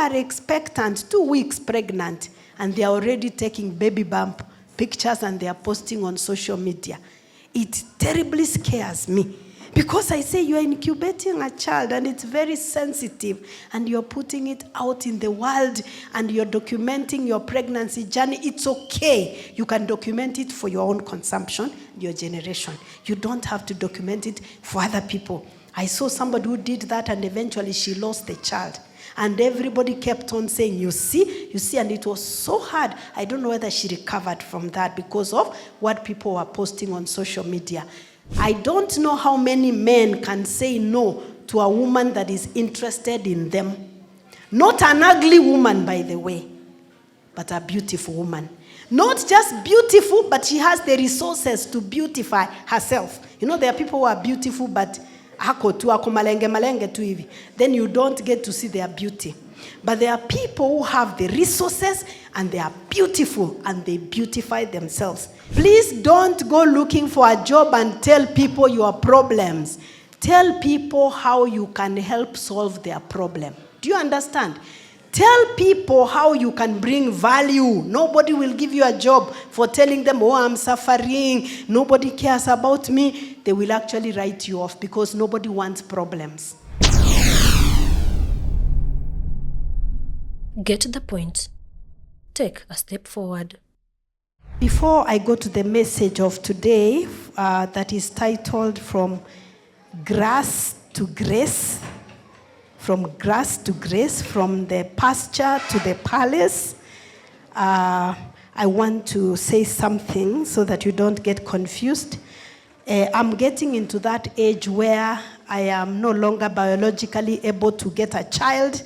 are expectant, 2 weeks pregnant, and they are already taking baby bump pictures and they are posting on social media. It terribly scares me. Because I say you are incubating a child and it's very sensitive and you're putting it out in the world and you're documenting your pregnancy journey. It's okay. You can document it for your own consumption, your generation. You don't have to document it for other people. I saw somebody who did that and eventually she lost the child. And everybody kept on saying, you see, and it was so hard. I don't know whether she recovered from that because of what people were posting on social media. I don't know how many men can say no to a woman that is interested in them. Not an ugly woman, by the way, but a beautiful woman. Not just beautiful, but she has the resources to beautify herself. You know, there are people who are beautiful, but then you don't get to see their beauty. But there are people who have the resources and they are beautiful and they beautify themselves. Please don't go looking for a job and tell people your problems. Tell people how you can help solve their problem. Do you understand? Tell people how you can bring value. Nobody will give you a job for telling them, oh, I'm suffering. Nobody cares about me. They will actually write you off because nobody wants problems. Get the point. Take a step forward. Before I go to the message of today, that is titled From Grass to Grace, from grass to grace, from the pasture to the palace, I want to say something so that you don't get confused. I'm getting into that age where I am no longer biologically able to get a child.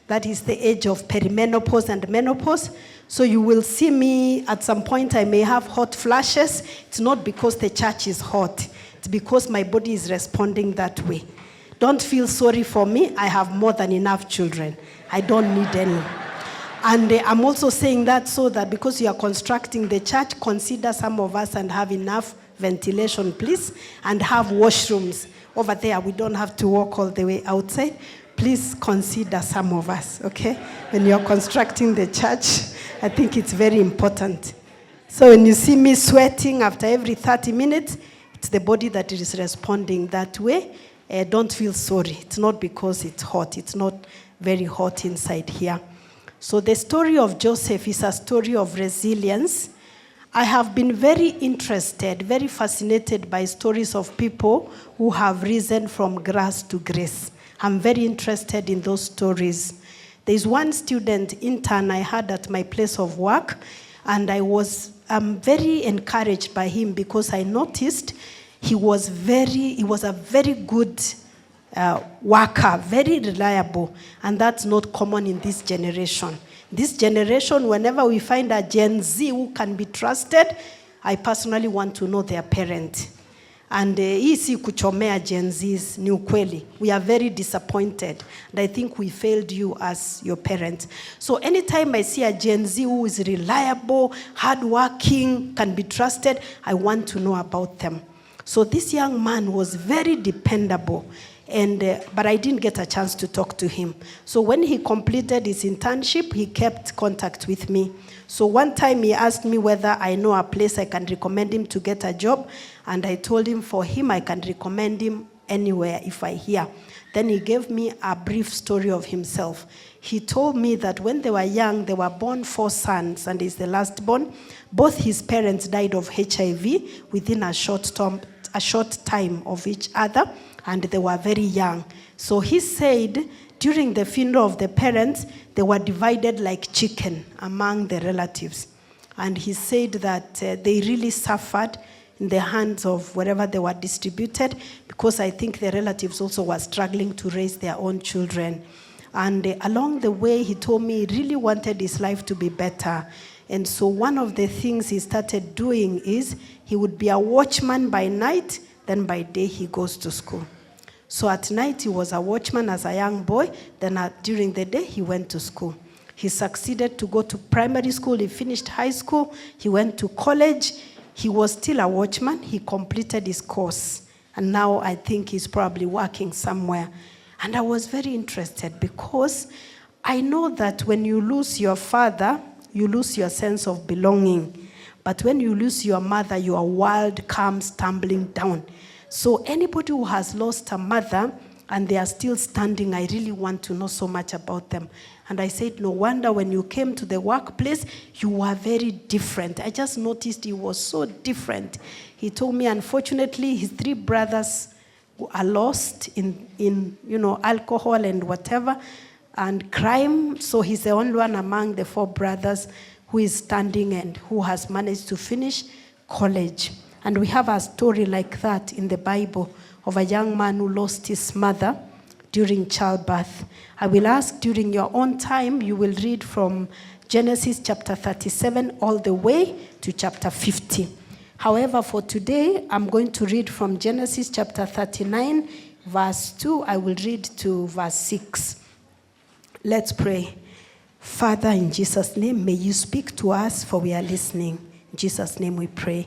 That is the age of perimenopause and menopause. So you will see me at some point, I may have hot flashes. It's not because the church is hot. It's because my body is responding that way. Don't feel sorry for me. I have more than enough children. I don't need any. And I'm also saying that so that because you are constructing the church, consider some of us and have enough ventilation, please, and have washrooms. Over there, we don't have to walk all the way outside. Please consider some of us, okay? When you're constructing the church, I think it's very important. So when you see me sweating after every 30 minutes, it's the body that is responding that way. Don't feel sorry. It's not because it's hot. It's not very hot inside here. So the story of Joseph is a story of resilience. I have been very interested, very fascinated by stories of people who have risen from grass to grace. I'm very interested in those stories. There's one student intern I had at my place of work, and I was very encouraged by him because I noticed he was a very good worker, very reliable, and that's not common in this generation. This generation, whenever we find a Gen Z who can be trusted, I personally want to know their parent. And si kuchomea Gen Zs ni ukweli. We are very disappointed. And I think we failed you as your parents. So anytime I see a Gen Z who is reliable, hardworking, can be trusted, I want to know about them. So this young man was very dependable. But I didn't get a chance to talk to him. So when he completed his internship, he kept contact with me. So one time he asked me whether I know a place I can recommend him to get a job. And I told him for him, I can recommend him anywhere if I hear. Then he gave me a brief story of himself. He told me that when they were young, they were born 4 sons, and he's the last born. Both his parents died of HIV within a short time of each other. And they were very young. So he said, during the funeral of the parents, they were divided like chicken among the relatives. And he said that they really suffered in the hands of wherever they were distributed, because I think the relatives also were struggling to raise their own children. And along the way, he told me he really wanted his life to be better. And so one of the things he started doing is he would be a watchman by night, then by day he goes to school. So at night he was a watchman as a young boy, then during the day he went to school. He succeeded to go to primary school, he finished high school, he went to college, he was still a watchman, he completed his course. And now I think he's probably working somewhere. And I was very interested because I know that when you lose your father, you lose your sense of belonging. But when you lose your mother, your world comes tumbling down. So anybody who has lost a mother and they are still standing, I really want to know so much about them. And I said, no wonder when you came to the workplace, you were very different. I just noticed he was so different. He told me, unfortunately, his 3 brothers are lost in alcohol and whatever, and crime. So he's the only one among the 4 brothers who is standing and who has managed to finish college. And we have a story like that in the Bible of a young man who lost his mother during childbirth. I will ask during your own time, you will read from Genesis chapter 37 all the way to chapter 50. However, for today, I'm going to read from Genesis chapter 39, verse 2. I will read to verse 6. Let's pray. Father, in Jesus' name, may you speak to us, for we are listening. In Jesus' name we pray.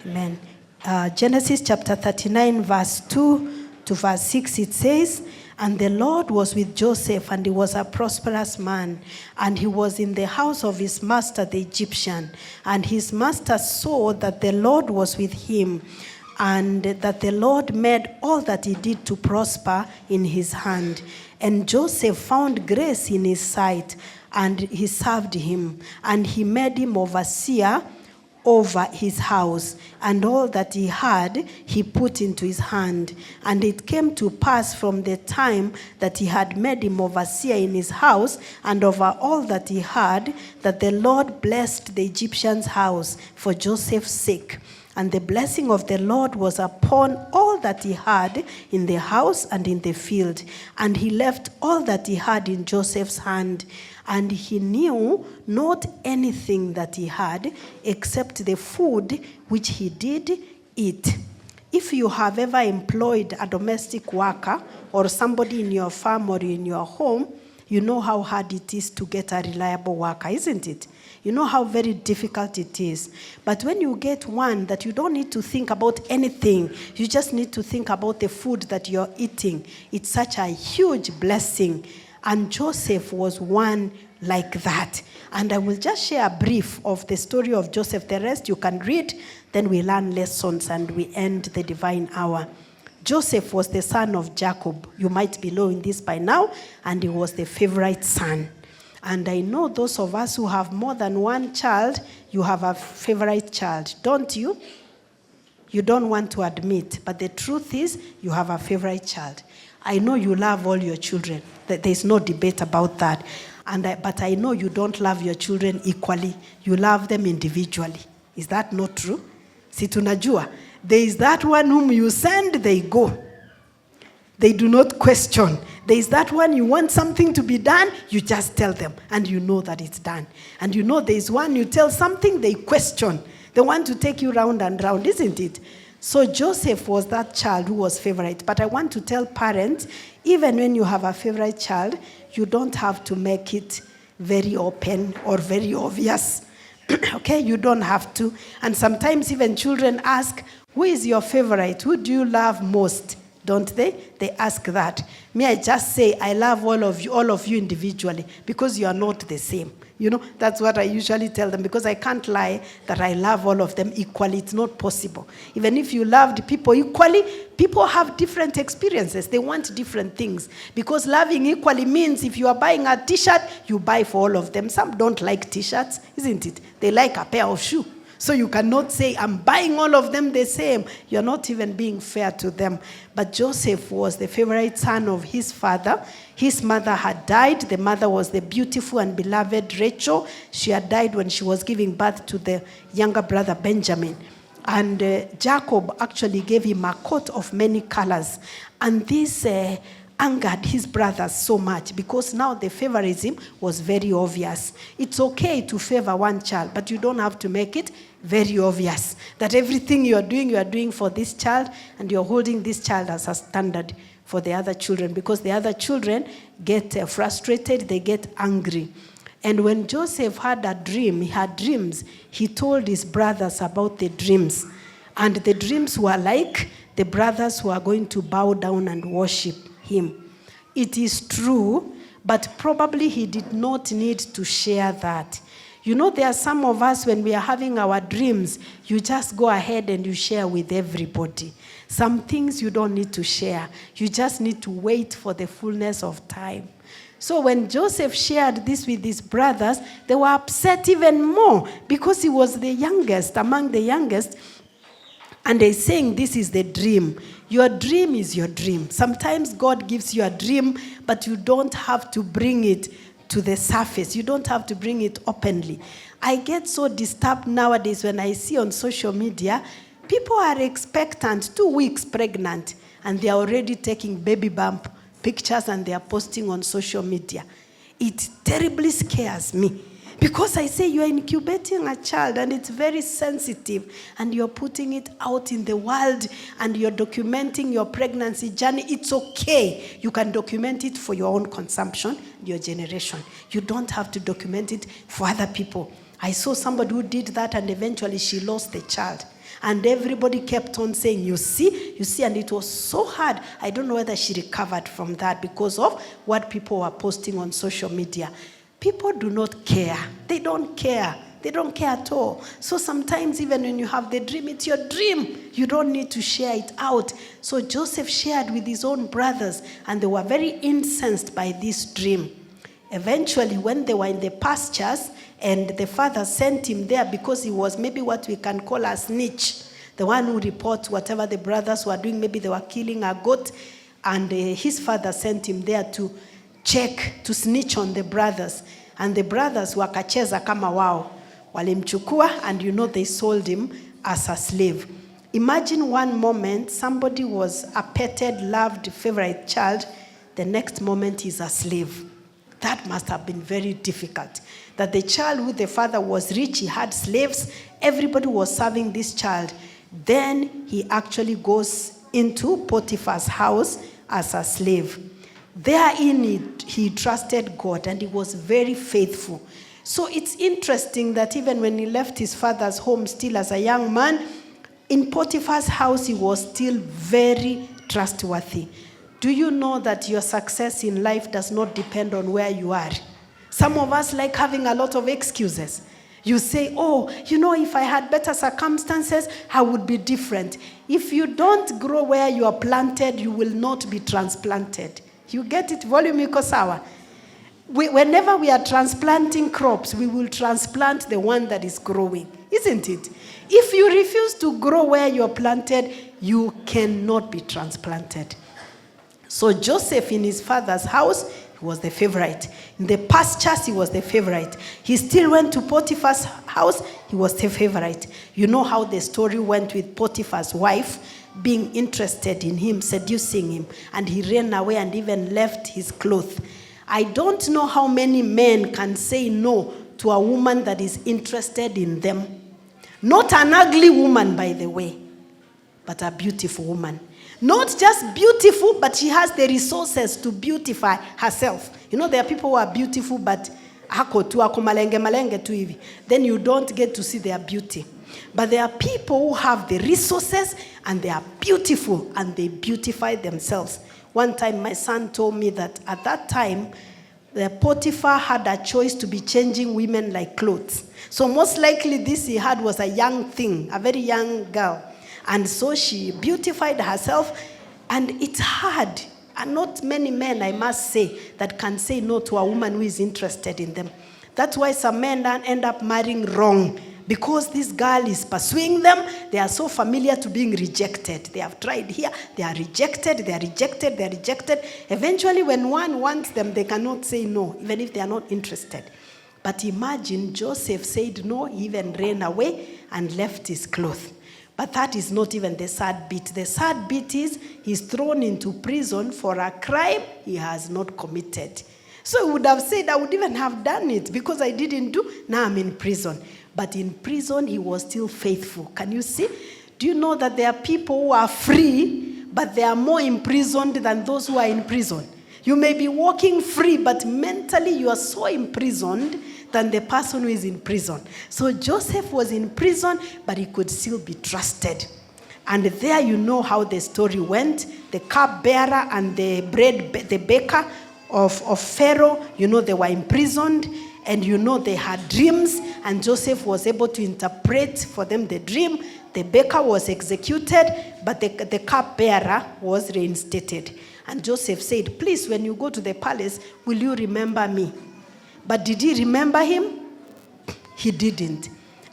Amen. Genesis chapter 39, verse 2 to verse 6, it says, and the Lord was with Joseph, and he was a prosperous man, and he was in the house of his master, the Egyptian. And his master saw that the Lord was with him, and that the Lord made all that he did to prosper in his hand. And Joseph found grace in his sight, and he served him, and he made him overseer over his house, and all that he had he put into his hand. And it came to pass from the time that he had made him overseer in his house and over all that he had, that the Lord blessed the Egyptian's house for Joseph's sake. And the blessing of the Lord was upon all that he had in the house and in the field. And he left all that he had in Joseph's hand. And he knew not anything that he had except the food which he did eat. If you have ever employed a domestic worker or somebody in your farm or in your home, you know how hard it is to get a reliable worker, isn't it? You know how very difficult it is. But when you get one that you don't need to think about anything, you just need to think about the food that you're eating, it's such a huge blessing. And Joseph was one like that. And I will just share a brief of the story of Joseph. The rest you can read, then we learn lessons and we end the divine hour. Joseph was the son of Jacob. You might be knowing this by now. And he was the favorite son. And I know those of us who have more than one child, you have a favorite child, don't you? You don't want to admit, but the truth is you have a favorite child. I know you love all your children. There's no debate about that. But I know you don't love your children equally. You love them individually. Is that not true? Si tunajua. There is that one whom you send, they go. They do not question. There is that one, you want something to be done, you just tell them, and you know that it's done. And you know there is one, you tell something, they question. They want to take you round and round, isn't it? So Joseph was that child who was favorite. But I want to tell parents, even when you have a favorite child, you don't have to make it very open or very obvious. Okay, you don't have to. And sometimes even children ask, who is your favorite? Who do you love most? Don't they? They ask that. Me, I just say, I love all of you individually, because you are not the same. You know, that's what I usually tell them, because I can't lie that I love all of them equally. It's not possible. Even if you loved people equally, people have different experiences. They want different things. Because loving equally means if you are buying a t-shirt, you buy for all of them. Some don't like t-shirts, isn't it? They like a pair of shoes. So you cannot say, I'm buying all of them the same. You're not even being fair to them. But Joseph was the favorite son of his father. His mother had died. The mother was the beautiful and beloved Rachel. She had died when she was giving birth to the younger brother Benjamin. And Jacob actually gave him a coat of many colors. And this angered his brothers so much, because now the favoritism was very obvious. It's okay to favor one child, but you don't have to make it very obvious that everything you are doing for this child, and you're holding this child as a standard for the other children, because the other children get frustrated, they get angry. And when Joseph had a dream, he had dreams, he told his brothers about the dreams. And the dreams were like the brothers who are going to bow down and worship him. It is true, But probably he did not need to share that. You know, there are some of us, when we are having our dreams, you just go ahead and you share with everybody. Some things you don't need to share. You just need to wait for the fullness of time. So when Joseph shared this with his brothers, they were upset even more because he was the youngest, among the youngest. And they're saying, this is the dream. Your dream is your dream. Sometimes God gives you a dream, but you don't have to bring it to the surface. You don't have to bring it openly. I get so disturbed nowadays when I see on social media, people are expectant, 2 weeks pregnant, and they are already taking baby bump pictures and they are posting on social media. It terribly scares me. Because I say you're incubating a child and it's very sensitive and you're putting it out in the world and you're documenting your pregnancy journey. It's okay. You can document it for your own consumption, your generation. You don't have to document it for other people. I saw somebody who did that and eventually she lost the child. And everybody kept on saying, you see, and it was so hard. I don't know whether she recovered from that because of what people were posting on social media. People do not care. They don't care. They don't care at all. So sometimes even when you have the dream, it's your dream. You don't need to share it out. So Joseph shared with his own brothers, and they were very incensed by this dream. Eventually, when they were in the pastures, and the father sent him there because he was maybe what we can call a snitch, the one who reports whatever the brothers were doing. Maybe they were killing a goat, and his father sent him there to check, to snitch on the brothers. And the brothers wakacheza kama wao. Walimchukua, and you know they sold him as a slave. Imagine one moment somebody was a petted, loved, favorite child. The next moment he's a slave. That must have been very difficult. That the child who the father was rich, he had slaves. Everybody was serving this child. Then he actually goes into Potiphar's house as a slave. Therein he trusted God and he was very faithful. So it's interesting that even when he left his father's home still as a young man, in Potiphar's house he was still very trustworthy. Do you know that your success in life does not depend on where you are? Some of us like having a lot of excuses. You say, oh, you know, if I had better circumstances, I would be different. If you don't grow where you are planted, you will not be transplanted. You get it? Volume iko sawa. Whenever we are transplanting crops, we will transplant the one that is growing. Isn't it? If you refuse to grow where you're planted, you cannot be transplanted. So Joseph in his father's house, he was the favorite. In the pastures, he was the favorite. He still went to Potiphar's house, he was the favorite. You know how the story went with Potiphar's wife being interested in him, seducing him, and he ran away and even left his clothes. I don't know how many men can say no to a woman that is interested in them. Not an ugly woman, by the way, but a beautiful woman. Not just beautiful, but she has the resources to beautify herself. You know, there are people who are beautiful, but then you don't get to see their beauty. But there are people who have the resources and they are beautiful and they beautify themselves. One time my son told me that at that time, the Potiphar had a choice to be changing women like clothes. So most likely this he had was a young thing, a very young girl. And so she beautified herself, and it's hard. And not many men, I must say, that can say no to a woman who is interested in them. That's why some men end up marrying wrong. Because this girl is pursuing them, they are so familiar to being rejected. They have tried here, they are rejected, they are rejected, they are rejected. Eventually, when one wants them, they cannot say no, even if they are not interested. But imagine Joseph said no, he even ran away and left his clothes. But that is not even the sad bit. The sad bit is he's thrown into prison for a crime he has not committed. So he would have said, I would even have done it because I didn't do. Now I'm in prison. But in prison, he was still faithful. Can you see? Do you know that there are people who are free, but they are more imprisoned than those who are in prison? You may be walking free, but mentally you are so imprisoned than the person who is in prison. So Joseph was in prison, but he could still be trusted. And there you know how the story went. The cupbearer and the baker of Pharaoh. You know, they were imprisoned, and you know they had dreams, and Joseph was able to interpret for them the dream. The baker was executed, but the cupbearer was reinstated. And Joseph said, please, when you go to the palace, will you remember me? But did he remember him? He didn't.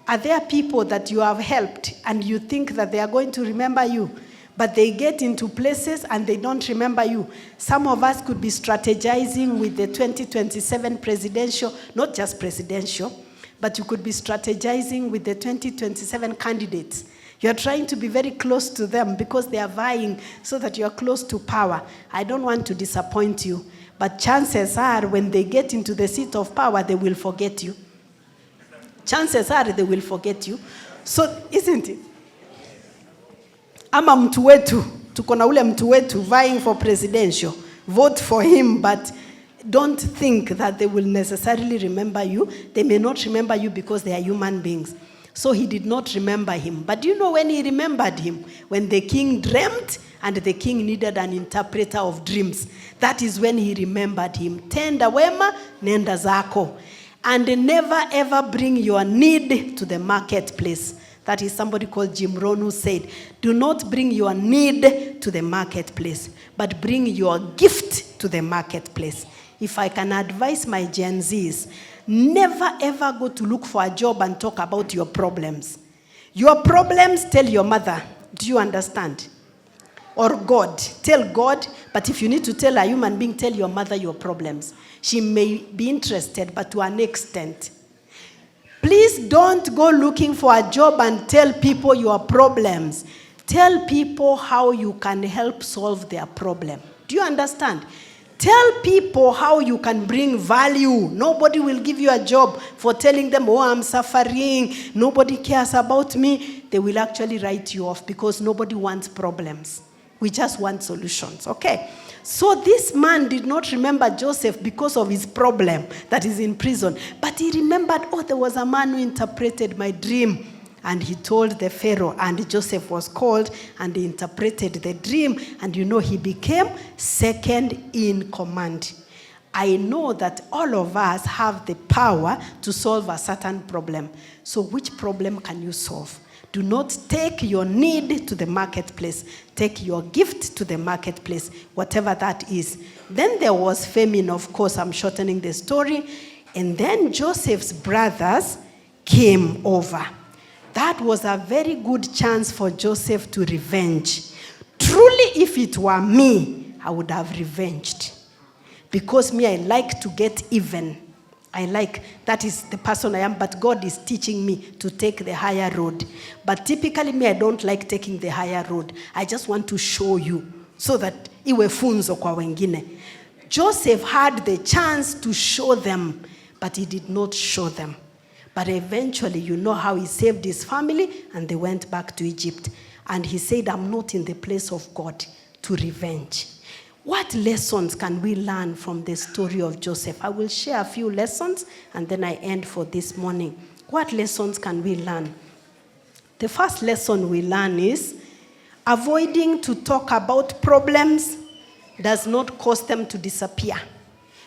Are there people that you have helped and you think that they are going to remember you, but they get into places and they don't remember you? Some of us could be strategizing with the 2027 presidential, not just presidential, but you could be strategizing with the 2027 candidates. You're trying to be very close to them because they are vying so that you're close to power. I don't want to disappoint you, but chances are when they get into the seat of power, they will forget you. Chances are they will forget you. So, isn't it? Ama mtu wetu, tuko na ule mtu wetu vying for presidential. Vote for him, but don't think that they will necessarily remember you. They may not remember you because they are human beings. So he did not remember him. But you know when he remembered him? When the king dreamt and the king needed an interpreter of dreams. That is when he remembered him. Tenda wema, nenda zako. And never ever bring your need to the marketplace. That is somebody called Jim Rohn who said, do not bring your need to the marketplace, but bring your gift to the marketplace. If I can advise my Gen Zs, never ever go to look for a job and talk about your problems. Your problems, tell your mother. Do you understand? Or God. Tell God, but if you need to tell a human being, tell your mother your problems. She may be interested, but to an extent. Please don't go looking for a job and tell people your problems. Tell people how you can help solve their problem. Do you understand? Tell people how you can bring value. Nobody will give you a job for telling them, oh, I'm suffering. Nobody cares about me. They will actually write you off because nobody wants problems. We just want solutions, okay? So this man did not remember Joseph because of his problem that is in prison. But he remembered, oh, there was a man who interpreted my dream. And he told the Pharaoh, and Joseph was called, and he interpreted the dream. And you know, he became second in command. I know that all of us have the power to solve a certain problem. So which problem can you solve? Do not take your need to the marketplace. Take your gift to the marketplace, whatever that is. Then there was famine, of course. I'm shortening the story. And then Joseph's brothers came over. That was a very good chance for Joseph to revenge. Truly, if it were me, I would have revenged. Because me, I like to get even. That is the person I am, but God is teaching me to take the higher road. But typically me, I don't like taking the higher road. I just want to show you so that iwe funzo kwa wengine. Joseph had the chance to show them, but he did not show them. But eventually, you know how he saved his family, and they went back to Egypt. And he said, I'm not in the place of God to revenge. What lessons can we learn from the story of Joseph? I will share a few lessons, and then I end for this morning. What lessons can we learn? The first lesson we learn is avoiding to talk about problems does not cause them to disappear.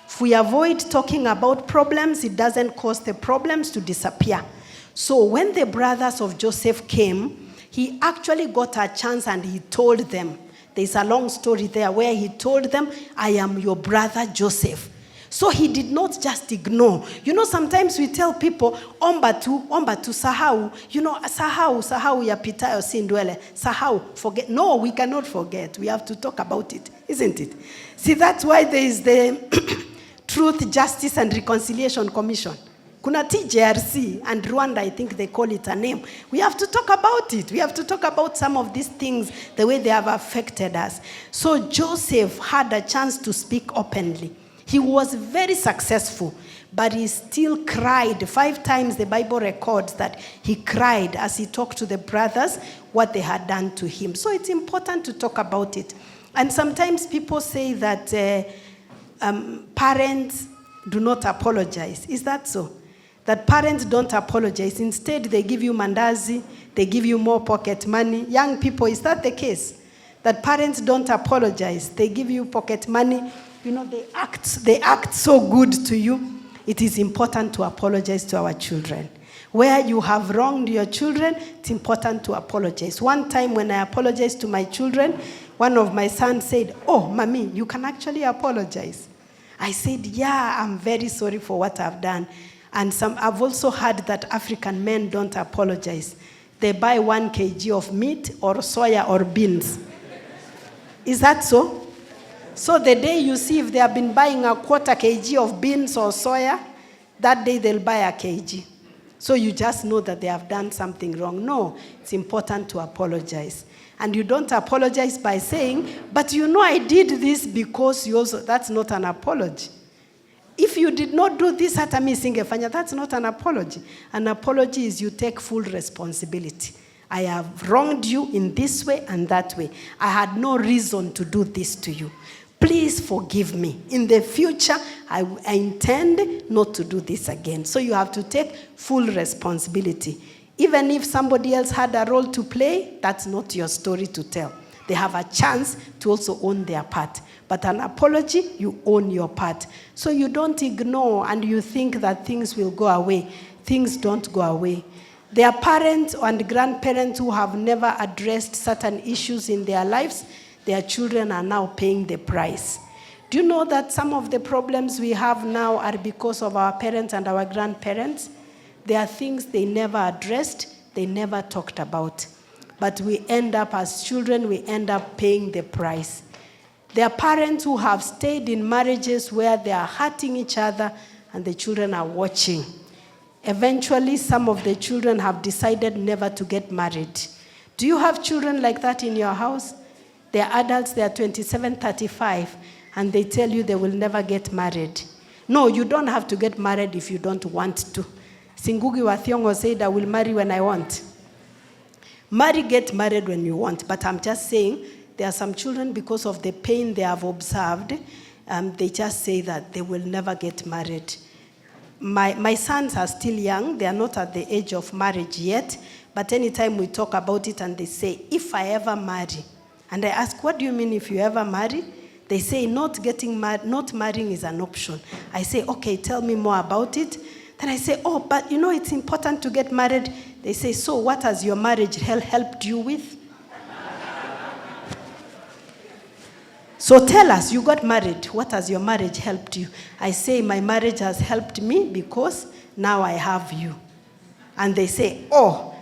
If we avoid talking about problems, it doesn't cause the problems to disappear. So when the brothers of Joseph came, he actually got a chance and he told them. There's a long story there where he told them, I am your brother Joseph. So he did not just ignore. You know, sometimes we tell people, omba tu sahau. You know, sahau ya pitayo sindwele. Sahau, forget. No, we cannot forget. We have to talk about it, isn't it? See, that's why there is the Truth, Justice, and Reconciliation Commission. Kuna TJRC and Rwanda, I think they call it a name. We have to talk about it. We have to talk about some of these things, the way they have affected us. So Joseph had a chance to speak openly. He was very successful, but he still cried. 5 times the Bible records that he cried as he talked to the brothers what they had done to him. So it's important to talk about it. And sometimes people say that parents do not apologize. Is that so? That parents don't apologize. Instead, they give you mandazi, they give you more pocket money. Young people, is that the case? That parents don't apologize. They give you pocket money, they act so good to you. It is important to apologize to our children. Where you have wronged your children, it's important to apologize. One time when I apologized to my children, one of my sons said, "Oh, Mommy, you can actually apologize." I said, "Yeah, I'm very sorry for what I've done." And I've also heard that African men don't apologize. They buy 1 kg of meat or soya or beans. Is that so? So the day you see if they have been buying a 1/4 kg of beans or soya, that day they'll buy a kg. So you just know that they have done something wrong. No, it's important to apologize. And you don't apologize by saying, "But I did this because you also," that's not an apology. If you did not do this, hata mimi singefanya, that's not an apology. An apology is you take full responsibility. I have wronged you in this way and that way. I had no reason to do this to you. Please forgive me. In the future, I intend not to do this again. So you have to take full responsibility. Even if somebody else had a role to play, that's not your story to tell. They have a chance to also own their part. But an apology, you own your part. So you don't ignore and you think that things will go away. Things don't go away. There are parents and grandparents who have never addressed certain issues in their lives. Their children are now paying the price. Do you know that some of the problems we have now are because of our parents and our grandparents? There are things they never addressed, they never talked about. But we end up, as children, we end up paying the price. There are parents who have stayed in marriages where they are hurting each other and the children are watching. Eventually, some of the children have decided never to get married. Do you have children like that in your house? They are adults, they are 27, 35, and they tell you they will never get married. No, you don't have to get married if you don't want to. Singugi wa Thiong'o said, "I will marry when I want." Get married when you want. But I'm just saying, there are some children, because of the pain they have observed, they just say that they will never get married. My sons are still young. They are not at the age of marriage yet. But anytime we talk about it and they say, "If I ever marry," and I ask, "What do you mean if you ever marry?" They say, not marrying is an option. I say, "Okay, tell me more about it." Then I say, "Oh, but it's important to get married." They say, "So what has your marriage helped you with?" So tell us, you got married. What has your marriage helped you? I say, "My marriage has helped me because now I have you." And they say, "Oh,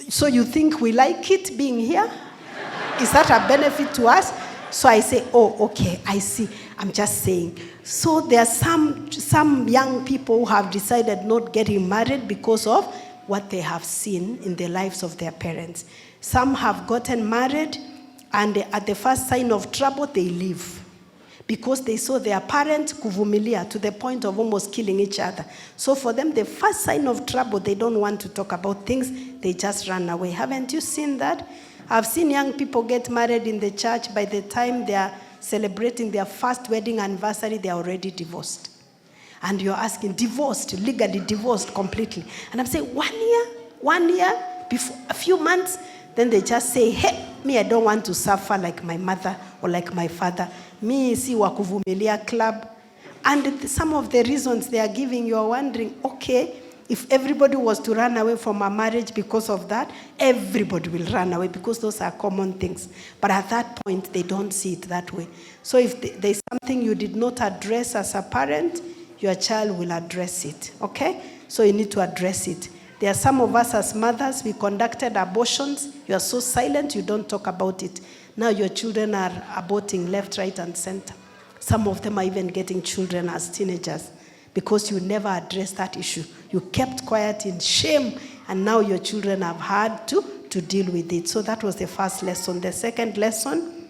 so you think we like it being here? Is that a benefit to us?" So I say, "Oh, okay, I see. I'm just saying." So there are some young people who have decided not getting married because of what they have seen in the lives of their parents. Some have gotten married, and at the first sign of trouble, they leave. Because they saw their parents kuvumilia to the point of almost killing each other. So for them, the first sign of trouble, they don't want to talk about things, they just run away. Haven't you seen that? I've seen young people get married in the church. By the time they are celebrating their first wedding anniversary, they are already divorced. And you're asking, divorced, legally divorced completely. And I'm saying, 1 year, before a few months, then they just say, "Hey, me, I don't want to suffer like my mother or like my father. Me, si wakuvumilia club." And some of the reasons they are giving, you're wondering, okay, if everybody was to run away from a marriage because of that, everybody will run away because those are common things. But at that point, they don't see it that way. So if there's something you did not address as a parent, your child will address it, okay? So you need to address it. There are some of us as mothers, we conducted abortions. You are so silent, you don't talk about it. Now your children are aborting left, right, and center. Some of them are even getting children as teenagers because you never addressed that issue. You kept quiet in shame, and now your children have had to deal with it. So that was the first lesson. The second lesson,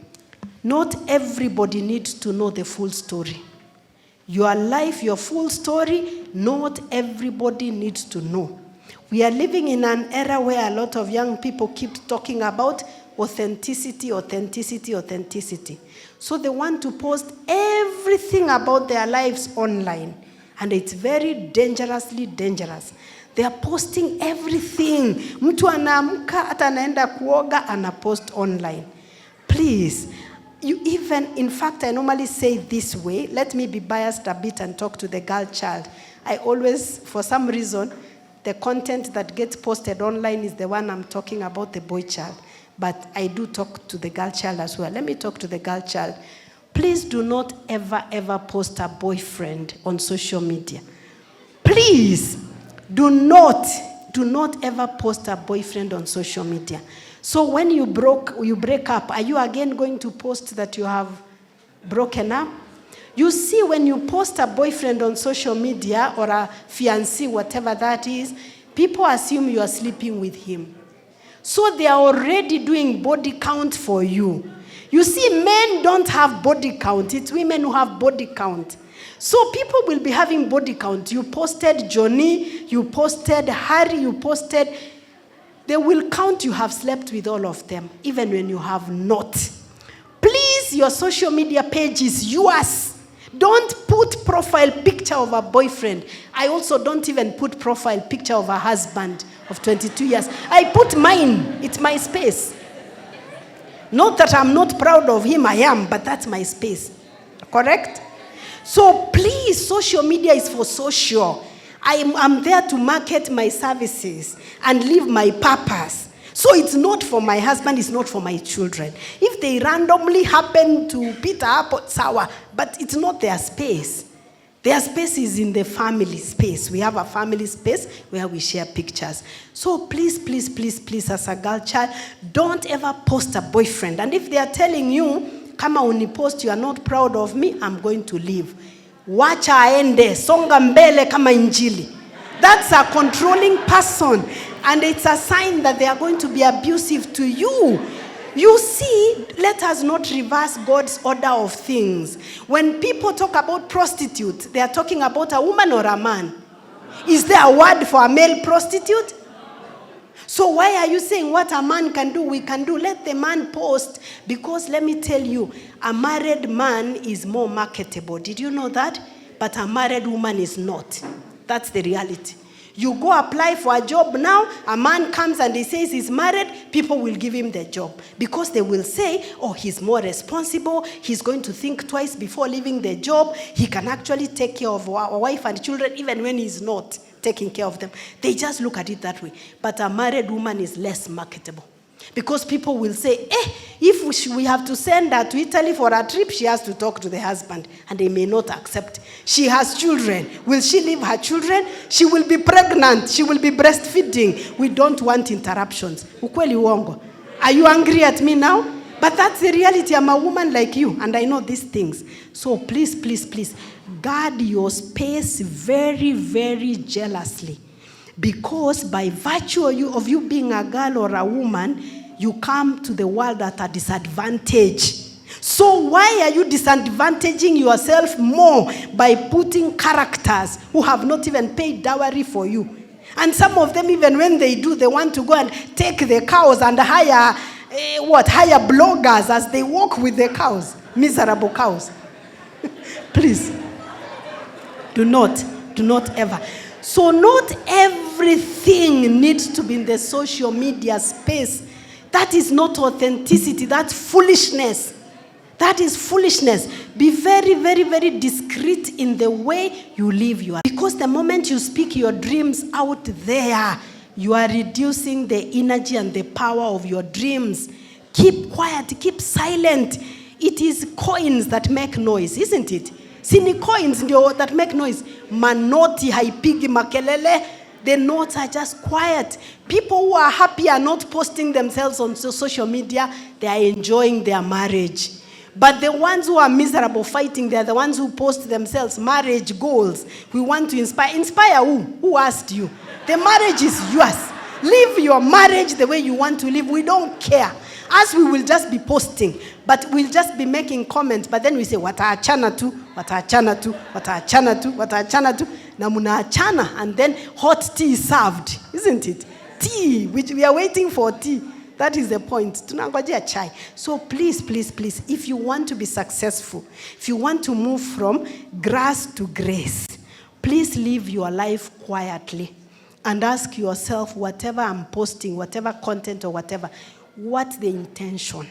not everybody needs to know the full story. Your life, your full story, not everybody needs to know. We are living in an era where a lot of young people keep talking about authenticity. So they want to post everything about their lives online. And it's very dangerously dangerous. They are posting everything. Mtu anaamka hata anaenda kuoga, anapost online. Please, in fact, I normally say this way. Let me be biased a bit and talk to the girl child. I always, for some reason, the content that gets posted online is the one I'm talking about, the boy child. But I do talk to the girl child as well. Let me talk to the girl child. Please do not ever post a boyfriend on social media. Please do not ever post a boyfriend on social media. So when you break up, are you again going to post that you have broken up? You see, when you post a boyfriend on social media or a fiancé, whatever that is, people assume you are sleeping with him. So they are already doing body count for you. You see, men don't have body count. It's women who have body count. So people will be having body count. You posted Johnny, you posted Harry, you posted... They will count you have slept with all of them, even when you have not. Please, your social media page is yours. Don't put profile picture of a boyfriend. I also don't even put profile picture of a husband of 22 years. I put mine. It's my space. Not that I'm not proud of him, I am, but that's my space. Correct? So please, social media is for social. I'm there to market my services and live my purpose. So it's not for my husband, it's not for my children. If they randomly happen to Peter up, sour, but it's not their space. Their space is in the family space. We have a family space where we share pictures. So please, as a girl child, don't ever post a boyfriend. And if they are telling you, kama unipost, you are not proud of me, I'm going to leave. Wacha aende, songa mbele kama injili. That's a controlling person. And it's a sign that they are going to be abusive to you. You see, let us not reverse God's order of things. When people talk about prostitute, they are talking about a woman or a man. Is there a word for a male prostitute? So why are you saying what a man can do, we can do? Let the man post. Because let me tell you, a married man is more marketable. Did you know that? But a married woman is not. That's the reality. You go apply for a job now, a man comes and he says he's married, people will give him the job. Because they will say, oh, he's more responsible, he's going to think twice before leaving the job, he can actually take care of our wife and children even when he's not taking care of them. They just look at it that way. But a married woman is less marketable. Because people will say, if we have to send her to Italy for a trip, she has to talk to the husband. And they may not accept. She has children. Will she leave her children? She will be pregnant. She will be breastfeeding. We don't want interruptions. Ukweli uongo. Are you angry at me now? But that's the reality. I'm a woman like you. And I know these things. So please, guard your space very, very jealously. Because by virtue of you being a girl or a woman, you come to the world at a disadvantage. So why are you disadvantaging yourself more by putting characters who have not even paid dowry for you? And some of them, even when they do, they want to go and take the cows and hire bloggers as they walk with the cows. Miserable cows. Please. Do not ever. So not everything needs to be in the social media space. That is not authenticity. That's foolishness. That is foolishness. Be very, very, very discreet in the way you live your life. Because the moment you speak your dreams out there, you are reducing the energy and the power of your dreams. Keep quiet. Keep silent. It is coins that make noise, isn't it? Sini coins that make noise. Manoti haipigi makelele. The notes are just quiet. People who are happy are not posting themselves on social media. They are enjoying their marriage. But the ones who are miserable fighting, they are the ones who post themselves marriage goals. We want to inspire. Inspire who? Who asked you? The marriage is yours. Live your marriage the way you want to live. We don't care. As we will just be posting, but we'll just be making comments. But then we say, wataachana tu, wataachana tu, wataachana tu, wataachana tu. Na munaachana, and then hot tea is served, isn't it? Tea, which we are waiting for tea. That is the point. Tunangojea chai. So please, if you want to be successful, if you want to move from grass to grace, please live your life quietly and ask yourself, whatever I'm posting, whatever content or whatever, what's the intention?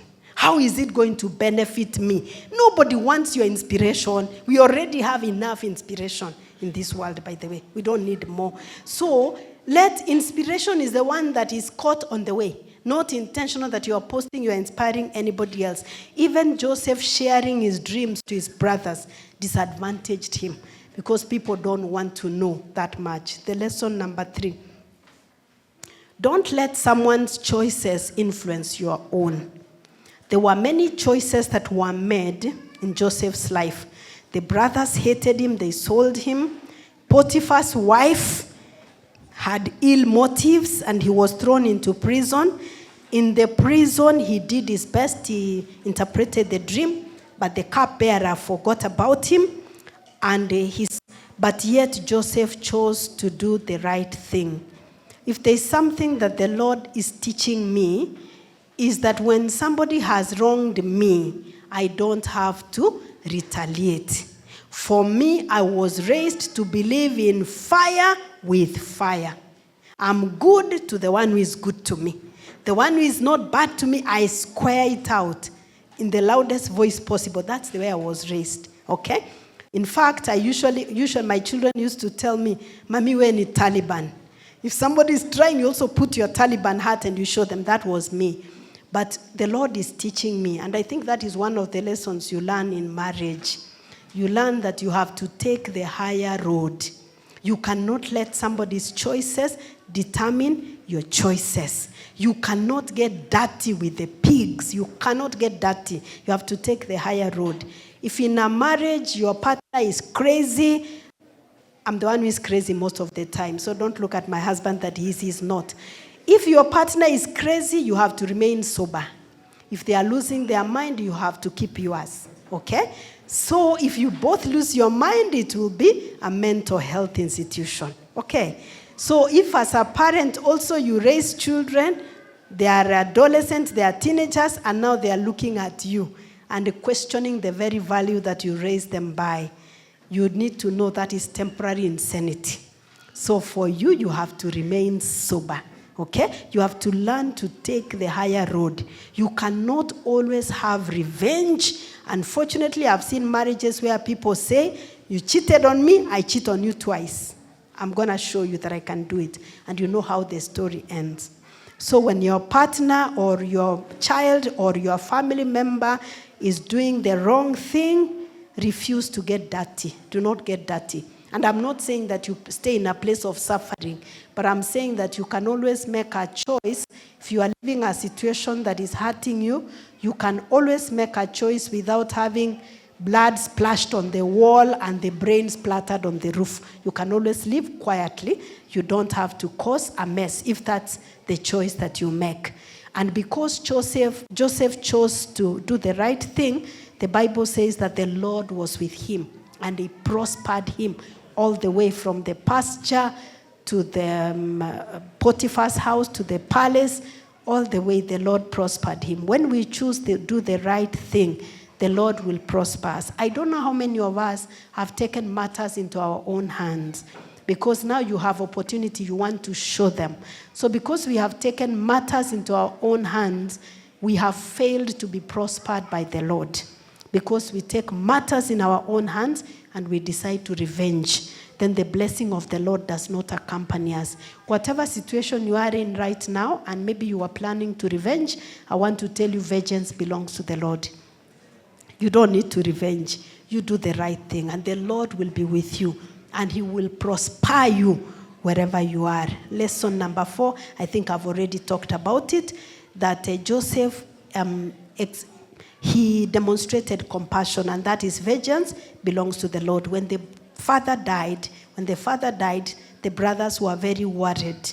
How is it going to benefit me? Nobody wants your inspiration. We already have enough inspiration in this world, by the way. We don't need more. So inspiration is the one that is caught on the way. Not intentional that you are posting, you are inspiring anybody else. Even Joseph sharing his dreams to his brothers disadvantaged him because people don't want to know that much. The lesson number 3. Don't let someone's choices influence your own. There were many choices that were made in Joseph's life. The brothers hated him, they sold him. Potiphar's wife had ill motives and he was thrown into prison. In the prison, he did his best. He interpreted the dream, but the cupbearer forgot about him. But yet Joseph chose to do the right thing. If there's something that the Lord is teaching me, is that when somebody has wronged me, I don't have to retaliate. For me, I was raised to believe in fire with fire. I'm good to the one who is good to me. The one who is not bad to me, I square it out in the loudest voice possible. That's the way I was raised, okay? In fact, usually my children used to tell me, Mami, we're in Taliban. If somebody is trying, you also put your Taliban hat and you show them. That was me. But the Lord is teaching me, and I think that is one of the lessons you learn in marriage. You learn that you have to take the higher road. You cannot let somebody's choices determine your choices. You cannot get dirty with the pigs. You cannot get dirty. You have to take the higher road. If in a marriage your partner is crazy, I'm the one who is crazy most of the time, so don't look at my husband that he's not. If your partner is crazy, you have to remain sober. If they are losing their mind, you have to keep yours. Okay? So if you both lose your mind, it will be a mental health institution. Okay? So if as a parent also you raise children, they are adolescents, they are teenagers, and now they are looking at you and questioning the very value that you raised them by, you need to know that is temporary insanity. So for you, you have to remain sober. Okay? You have to learn to take the higher road. You cannot always have revenge. Unfortunately, I've seen marriages where people say, you cheated on me, I cheat on you twice. I'm going to show you that I can do it. And you know how the story ends. So when your partner or your child or your family member is doing the wrong thing, refuse to get dirty. Do not get dirty. And I'm not saying that you stay in a place of suffering, but I'm saying that you can always make a choice. If you are living a situation that is hurting you, you can always make a choice without having blood splashed on the wall and the brain splattered on the roof. You can always live quietly. You don't have to cause a mess if that's the choice that you make. And because Joseph chose to do the right thing, the Bible says that the Lord was with him and he prospered him all the way from the pasture to the Potiphar's house to the palace. All the way the Lord prospered him. When we choose to do the right thing, the Lord will prosper us. I don't know how many of us have taken matters into our own hands, because now you have opportunity, you want to show them. So because we have taken matters into our own hands, we have failed to be prospered by the Lord. Because we take matters in our own hands and we decide to revenge, then the blessing of the Lord does not accompany us. Whatever situation you are in right now, and maybe you are planning to revenge, I want to tell you, vengeance belongs to the Lord. You don't need to revenge. You do the right thing, and the Lord will be with you, and he will prosper you wherever you are. Lesson number 4, I think I've already talked about it, that Joseph, he demonstrated compassion, and that is vengeance belongs to the Lord. When the father died, the brothers were very worried.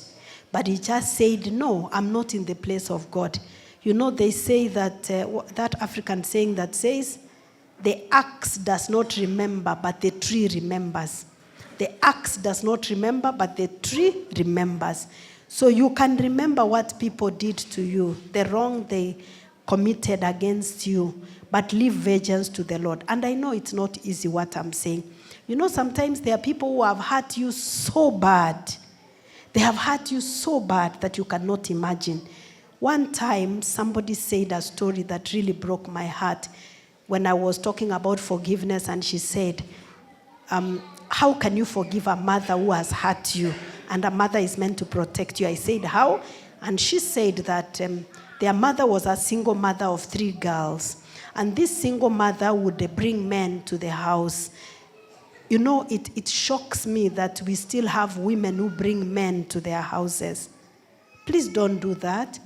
But he just said, no, I'm not in the place of God. You know, they say that, that African saying that says, the axe does not remember, but the tree remembers. The axe does not remember, but the tree remembers. So you can remember what people did to you, the wrong they committed against you, but leave vengeance to the Lord. And I know it's not easy what I'm saying. You know, sometimes there are people who have hurt you so bad. They have hurt you so bad that you cannot imagine. One time, somebody said a story that really broke my heart when I was talking about forgiveness, and she said, how can you forgive a mother who has hurt you? And a mother is meant to protect you. I said, how? And she said that their mother was a single mother of 3 girls. And this single mother would bring men to the house. You know, it shocks me that we still have women who bring men to their houses. Please don't do that.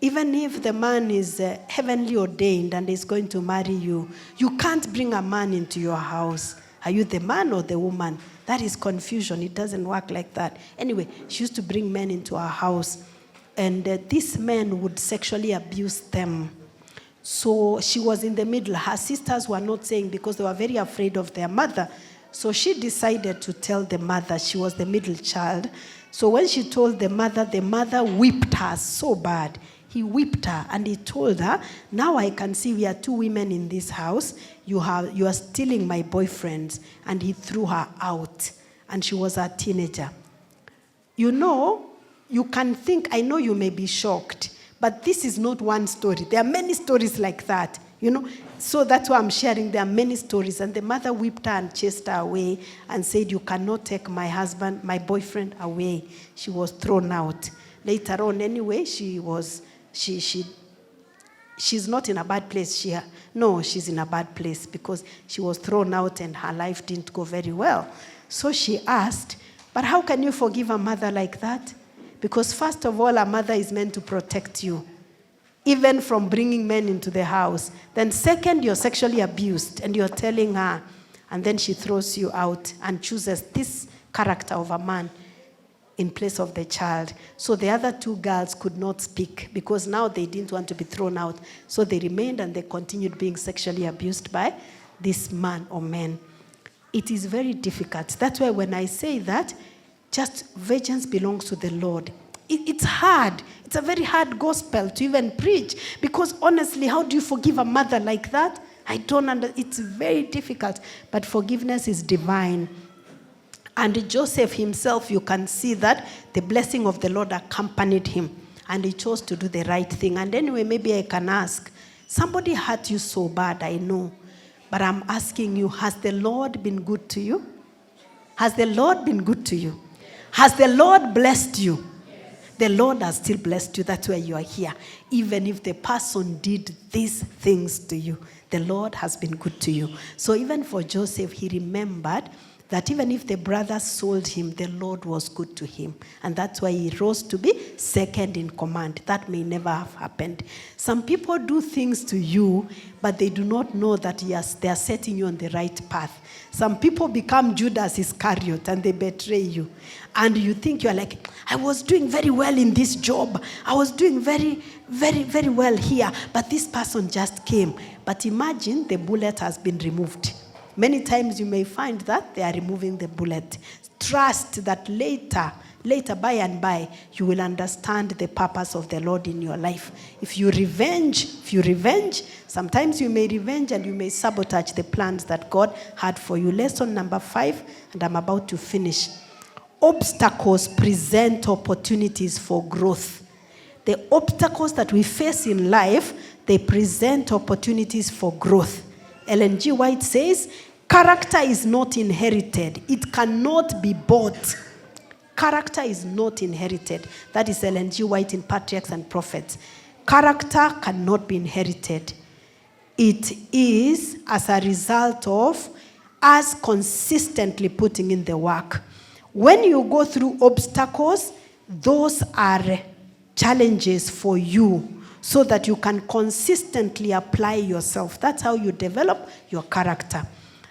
Even if the man is heavenly ordained and is going to marry you, you can't bring a man into your house. Are you the man or the woman? That is confusion. It doesn't work like that. Anyway, she used to bring men into our house, and these men would sexually abuse them. So she was in the middle. Her sisters were not saying because they were very afraid of their mother. So she decided to tell the mother. She was the middle child. So when she told the mother whipped her so bad. He whipped her and he told her, now I can see we are 2 women in this house. You are stealing my boyfriends. And he threw her out. And she was a teenager. You know, you can think, I know you may be shocked, but this is not one story. There are many stories like that, you know. So that's why I'm sharing. There are many stories. And the mother whipped her and chased her away and said, you cannot take my husband, my boyfriend away. She was thrown out. Later on, anyway, she's not in a bad place. She's in a bad place because she was thrown out and her life didn't go very well. So she asked, but how can you forgive a mother like that? Because first of all, a mother is meant to protect you, even from bringing men into the house. Then second, you're sexually abused and you're telling her, and then she throws you out and chooses this character of a man in place of the child. So the other 2 girls could not speak because now they didn't want to be thrown out. So they remained and they continued being sexually abused by this man or men. It is very difficult. That's why when I say that, just vengeance belongs to the Lord. It's hard. It's a very hard gospel to even preach because honestly, how do you forgive a mother like that? I don't understand. It's very difficult. But forgiveness is divine. And Joseph himself, you can see that the blessing of the Lord accompanied him. And he chose to do the right thing. And anyway, maybe I can ask, somebody hurt you so bad, I know. But I'm asking you, has the Lord been good to you? Has the Lord been good to you? Has the Lord blessed you? The Lord has still blessed you. That's why you are here. Even if the person did these things to you, the Lord has been good to you. So even for Joseph, he remembered that even if the brothers sold him, the Lord was good to him. And that's why he rose to be second in command. That may never have happened. Some people do things to you, but they do not know that yes, they are setting you on the right path. Some people become Judas Iscariot and they betray you. And you think you're like, I was doing very well in this job. I was doing very, very, very well here. But this person just came. But imagine the bullet has been removed. Many times you may find that they are removing the bullet. Trust that later, by and by, you will understand the purpose of the Lord in your life. If you revenge, sometimes you may revenge and you may sabotage the plans that God had for you. Lesson number 5, and I'm about to finish. Obstacles present opportunities for growth. The obstacles that we face in life, they present opportunities for growth. Ellen G. White says, character is not inherited. It cannot be bought. Character is not inherited. That is Ellen G. White in Patriarchs and Prophets. Character cannot be inherited. It is as a result of us consistently putting in the work. When you go through obstacles, those are challenges for you, so that you can consistently apply yourself. That's how you develop your character.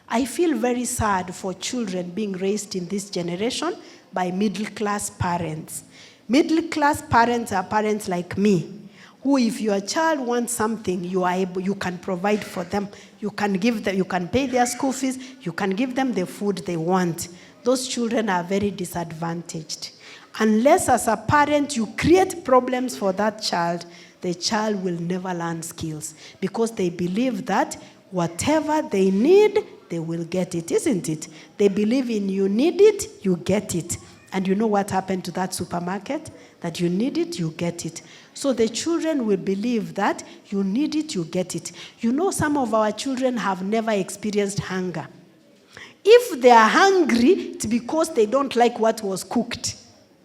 I feel very sad for children being raised in this generation by middle-class parents. Middle-class parents are parents like me, who if your child wants something, you can provide for them. You can give them, you can pay their school fees, you can give them the food they want. Those children are very disadvantaged. Unless as a parent you create problems for that child, the child will never learn skills because they believe that whatever they need, they will get it, isn't it? They believe in you need it, you get it. And you know what happened to that supermarket? That you need it, you get it. So the children will believe that you need it, you get it. You know, some of our children have never experienced hunger. If they are hungry, it's because they don't like what was cooked.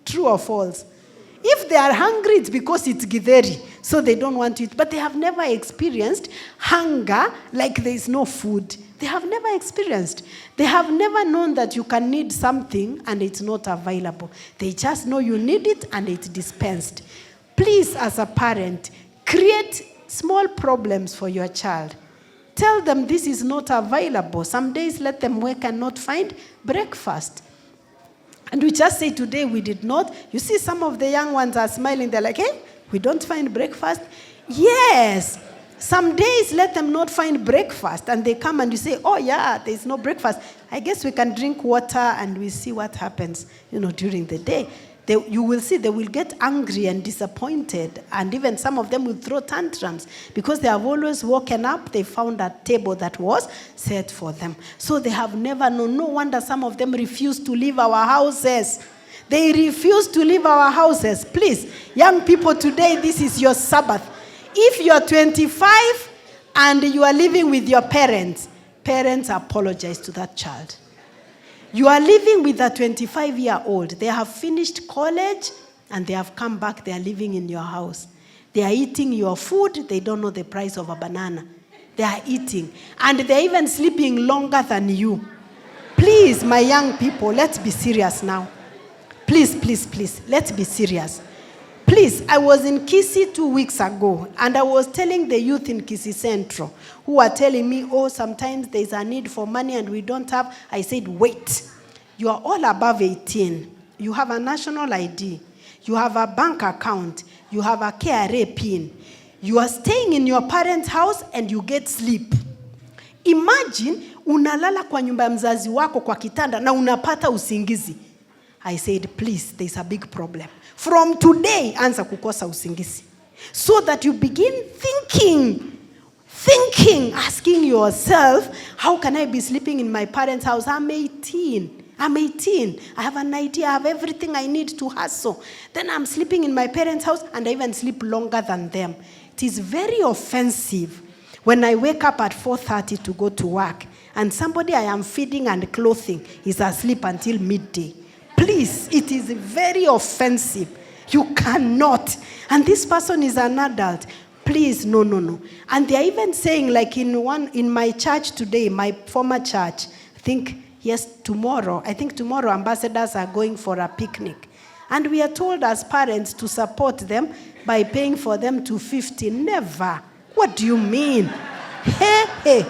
True or false? If they are hungry, it's because it's githeri, so they don't want to eat. But they have never experienced hunger like there is no food. They have never experienced. They have never known that you can need something and it's not available. They just know you need it and it's dispensed. Please, as a parent, create small problems for your child. Tell them this is not available. Some days let them wake and not find breakfast. And we just say today we did not. You see, some of the young ones are smiling. They're like, hey, we don't find breakfast. Yes. Some days let them not find breakfast. And they come and you say, oh yeah, there's no breakfast. I guess we can drink water and we see what happens, during the day. You will see they will get angry and disappointed. And even some of them will throw tantrums because they have always woken up. They found a table that was set for them. So they have never known. No wonder some of them refuse to leave our houses. They refuse to leave our houses. Please, young people, today this is your Sabbath. If you are 25 and you are living with your parents apologize to that child. You are living with a 25-year-old. They have finished college and they have come back. They are living in your house. They are eating your food. They don't know the price of a banana. They are eating. And they are even sleeping longer than you. Please, my young people, let's be serious now. Please, please, please, let's be serious. Please, I was in Kisii 2 weeks ago, and I was telling the youth in Kisii Central, who are telling me, sometimes there's a need for money and we don't have. I said, wait, you are all above 18. You have a national ID. You have a bank account. You have a KRA PIN. You are staying in your parents' house and you get sleep. Imagine, unalala kwa nyumba ya mzazi wako kwa kitanda na unapata usingizi. I said, please, there's a big problem. From today, anza kukosa usingizi. So that you begin thinking, asking yourself, how can I be sleeping in my parents' house? I'm 18. I have an idea. I have everything I need to hustle. Then I'm sleeping in my parents' house and I even sleep longer than them. It is very offensive when I wake up at 4:30 to go to work and somebody I am feeding and clothing is asleep until midday. Please, it is very offensive. You cannot. And this person is an adult. Please, no. And they are even saying, like in my church today, my former church, tomorrow ambassadors are going for a picnic. And we are told as parents to support them by paying for them $250. Never. What do you mean? Hey.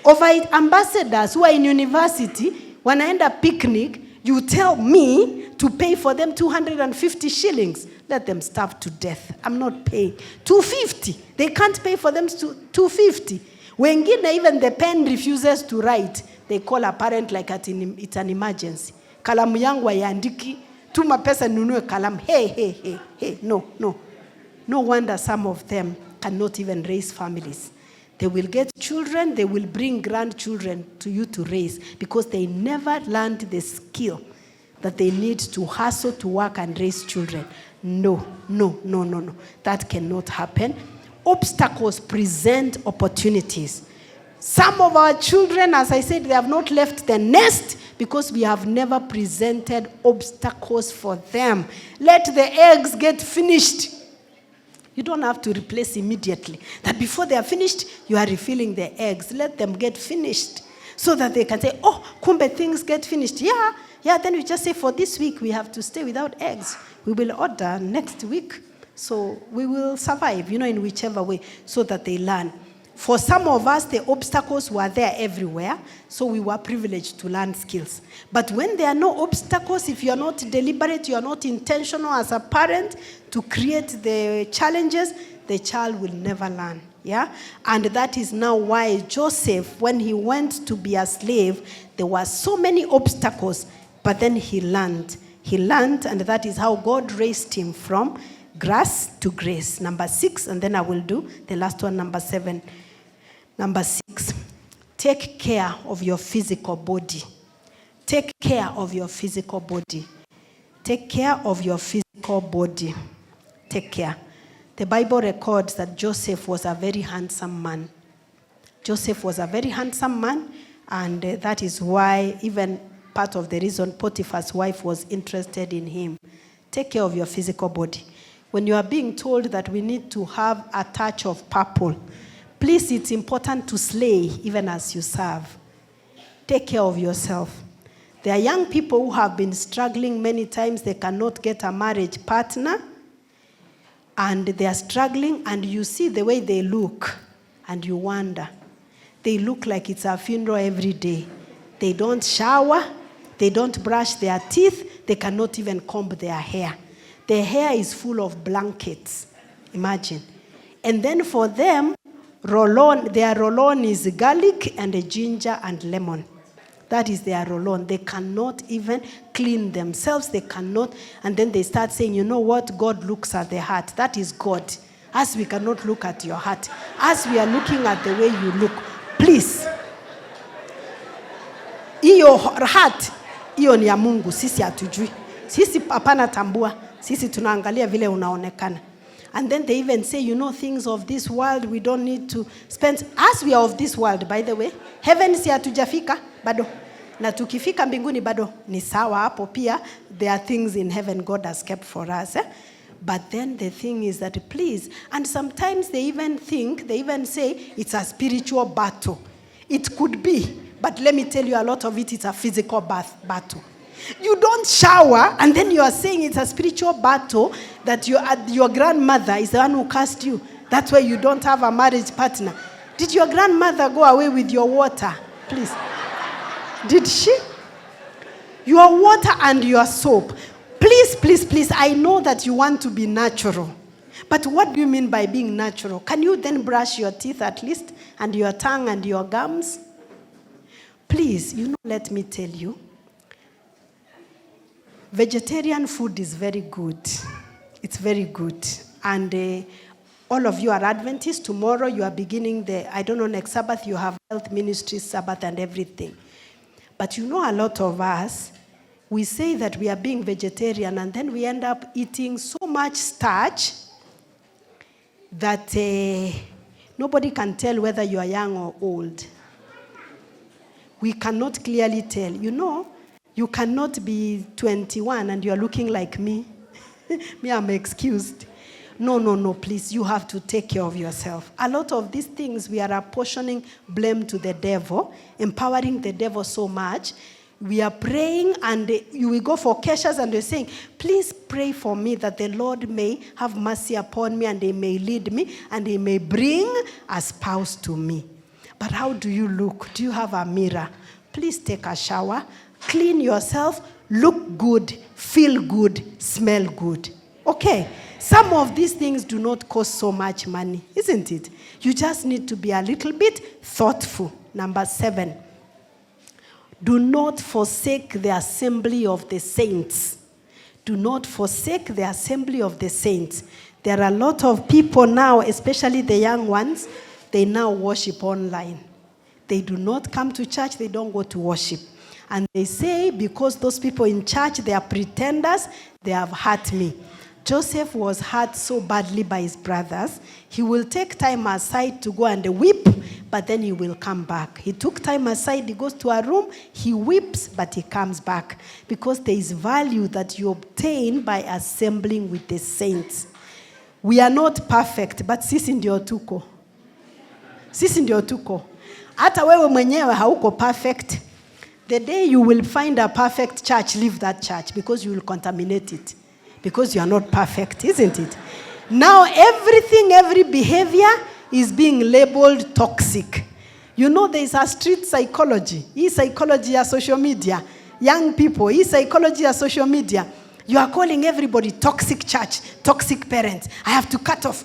Over ambassadors who are in university, when I end a picnic, you tell me to pay for them 250 shillings. Let them starve to death. I'm not paying. 250. They can't pay for them 250. When even the pen refuses to write, they call a parent like it's an emergency. Kalamu yangu yandiki. Tuma pesa nunue kalamu. Hey. No. No wonder some of them cannot even raise families. They will get children, they will bring grandchildren to you to raise because they never learned the skill that they need to hustle, to work and raise children. No. That cannot happen. Obstacles present opportunities. Some of our children, as I said, they have not left the nest because we have never presented obstacles for them. Let the eggs get finished. You don't have to replace immediately. That before they are finished, you are refilling the eggs. Let them get finished so that they can say, kumbe things get finished. Yeah, then we just say for this week we have to stay without eggs. We will order next week. So we will survive, in whichever way, so that they learn. For some of us, the obstacles were there everywhere, so we were privileged to learn skills. But when there are no obstacles, if you are not deliberate, you are not intentional as a parent to create the challenges, the child will never learn. Yeah? And that is now why Joseph, when he went to be a slave, there were so many obstacles, but then he learned. He learned, and that is how God raised him from grass to grace. Number 6, and then I will do the last one, number 7. Number 6, take care of your physical body. Take care of your physical body. Take care of your physical body. Take care. The Bible records that Joseph was a very handsome man. Joseph was a very handsome man, and that is why even part of the reason Potiphar's wife was interested in him. Take care of your physical body. When you are being told that we need to have a touch of purple, please, it's important to slay even as you serve. Take care of yourself. There are young people who have been struggling many times. They cannot get a marriage partner, and they are struggling, and you see the way they look, and you wonder. They look like it's a funeral every day. They don't shower. They don't brush their teeth. They cannot even comb their hair. Their hair is full of blankets. Imagine. And then for them, their roll-on is garlic and a ginger and lemon. That is their roll-on. They cannot even clean themselves. They cannot. And then they start saying, you know what? God looks at the heart. That is God. As we cannot look at your heart. As we are looking at the way you look. Please. Iyo heart, iyo ni ya Mungu. Sisi hatujui. Sisi hapana tambua. Sisi tunaangalia vile unaonekana. And then they even say, you know, things of this world, we don't need to spend. As we are of this world, by the way, heaven si hatujafika bado. Na tukifika mbinguni bado ni sawa hapo pia. There are things in heaven God has kept for us. But then the thing is that please, and sometimes they even say it's a spiritual battle. It could be, but let me tell you, a lot of it is a physical battle. You don't shower, and then you are saying it's a spiritual battle that your grandmother is the one who cursed you. That's why you don't have a marriage partner. Did your grandmother go away with your water? Please. Did she? Your water and your soap. Please, please, please, I know that you want to be natural. But what do you mean by being natural? Can you then brush your teeth at least? And your tongue and your gums? Please, let me tell you. Vegetarian food is very good. It's very good. And all of you are Adventists. Tomorrow you are beginning next Sabbath you have health ministry Sabbath and everything. But a lot of us, we say that we are being vegetarian and then we end up eating so much starch that nobody can tell whether you are young or old. We cannot clearly tell. You cannot be 21 and you are looking like me. Me, I'm excused. No, please. You have to take care of yourself. A lot of these things, we are apportioning blame to the devil, empowering the devil so much. We are praying and we go for keshas and we're saying, please pray for me that the Lord may have mercy upon me and he may lead me and he may bring a spouse to me. But how do you look? Do you have a mirror? Please take a shower. Clean yourself, look good, feel good, smell good. Okay, some of these things do not cost so much money, isn't it? You just need to be a little bit thoughtful. Number 7, do not forsake the assembly of the saints. Do not forsake the assembly of the saints. There are a lot of people now, especially the young ones, they now worship online. They do not come to church, they don't go to worship. And they say, because those people in church, they are pretenders, they have hurt me. Joseph was hurt so badly by his brothers. He will take time aside to go and weep, but then he will come back. He took time aside, he goes to a room, he weeps, but he comes back. Because there is value that you obtain by assembling with the saints. We are not perfect, but sisi ndio tuko. Sisi ndio tuko. Hata wewe mwenyewe hauko perfect. The day you will find a perfect church, leave that church because you will contaminate it. Because you are not perfect, isn't it? Now every behavior is being labeled toxic. There is a street psychology. Psychology of social media. Young people, psychology of social media. You are calling everybody toxic church, toxic parents. I have to cut off.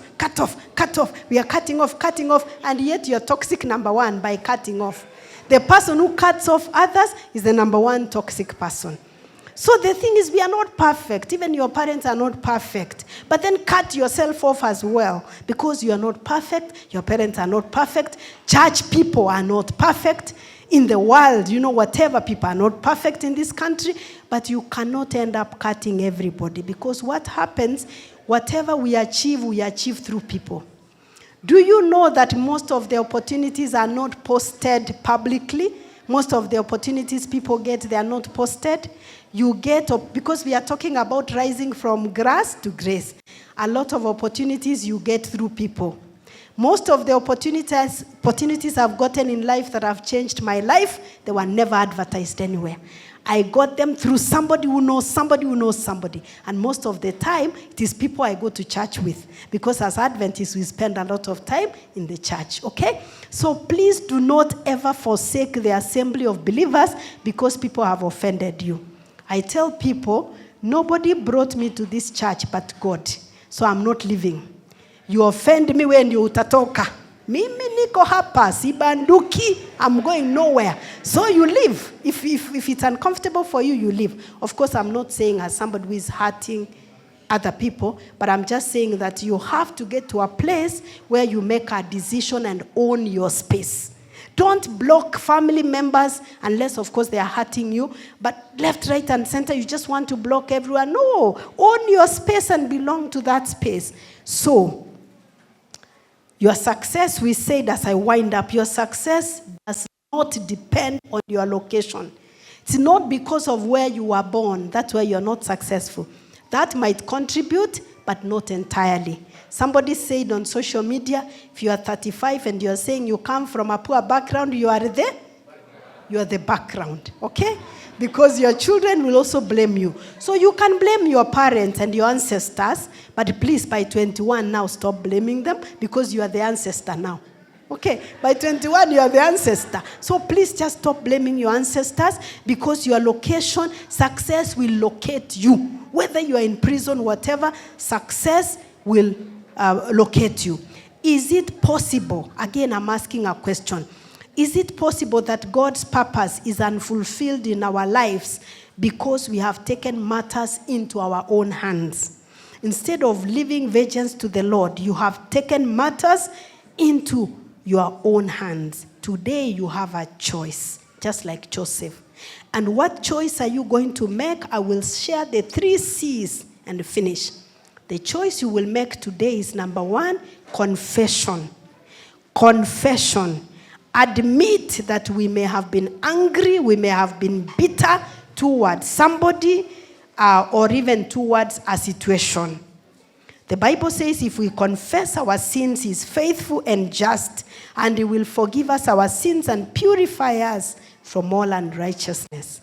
We are cutting off, and yet you're toxic number 1 by cutting off. The person who cuts off others is the number 1 toxic person. So the thing is, we are not perfect. Even your parents are not perfect. But then cut yourself off as well. Because you are not perfect. Your parents are not perfect. Church people are not perfect. In the world, whatever, people are not perfect in this country, but you cannot end up cutting everybody, because what happens, whatever we achieve through people. Do you know that most of the opportunities are not posted publicly? Most of the opportunities people get, they are not posted. You get, because we are talking about rising from grass to grace. A lot of opportunities you get through people. Most of the opportunities I've gotten in life that have changed my life, they were never advertised anywhere. I got them through somebody who knows somebody who knows somebody. And most of the time, it is people I go to church with. Because as Adventists, we spend a lot of time in the church, okay? So please do not ever forsake the assembly of believers because people have offended you. I tell people, nobody brought me to this church but God. So I'm not leaving. You offend me when you utatoka. Mimi niko hapa, sibanduki, I'm going nowhere. So you leave. If it's uncomfortable for you, you leave. Of course, I'm not saying as somebody who is hurting other people, but I'm just saying that you have to get to a place where you make a decision and own your space. Don't block family members unless, of course, they are hurting you. But left, right, and center, you just want to block everyone. No, own your space and belong to that space. So, your success, we said as I wind up, your success does not depend on your location. It's not because of where you were born. That's why you're not successful. That might contribute, but not entirely. Somebody said on social media, if you are 35 and you're saying you come from a poor background, you are the background, okay? Because your children will also blame you. So you can blame your parents and your ancestors, but please, by 21 now, stop blaming them because you are the ancestor now. Okay, by 21, you are the ancestor. So please just stop blaming your ancestors because your location, success will locate you. Whether you are in prison, whatever, success will locate you. Is it possible? Again, I'm asking a question. Is it possible that God's purpose is unfulfilled in our lives because we have taken matters into our own hands? Instead of leaving vengeance to the Lord, you have taken matters into your own hands. Today you have a choice, just like Joseph. And what choice are you going to make? I will share the 3 C's and finish. The choice you will make today is number 1, confession. Confession. Admit that we may have been angry, we may have been bitter towards somebody or even towards a situation. The Bible says if we confess our sins, He is faithful and just, and He will forgive us our sins and purify us from all unrighteousness.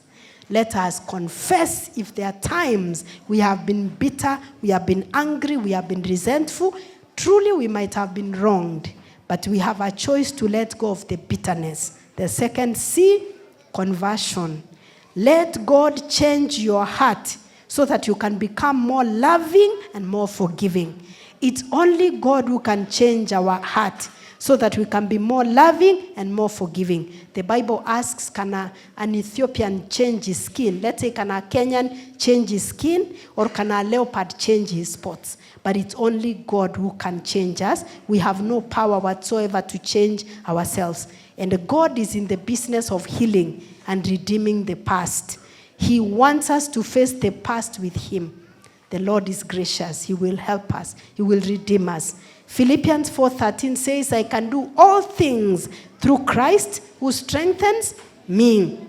Let us confess if there are times we have been bitter, we have been angry, we have been resentful. Truly, we might have been wronged, but we have a choice to let go of the bitterness. The second C, conversion. Let God change your heart so that you can become more loving and more forgiving. It's only God who can change our heart so that we can be more loving and more forgiving. The Bible asks, can an Ethiopian change his skin? Let's say, can a Kenyan change his skin? Or can a leopard change his spots? But it's only God who can change us. We have no power whatsoever to change ourselves. And God is in the business of healing and redeeming the past. He wants us to face the past with Him. The Lord is gracious. He will help us. He will redeem us. Philippians 4:13 says, I can do all things through Christ who strengthens me.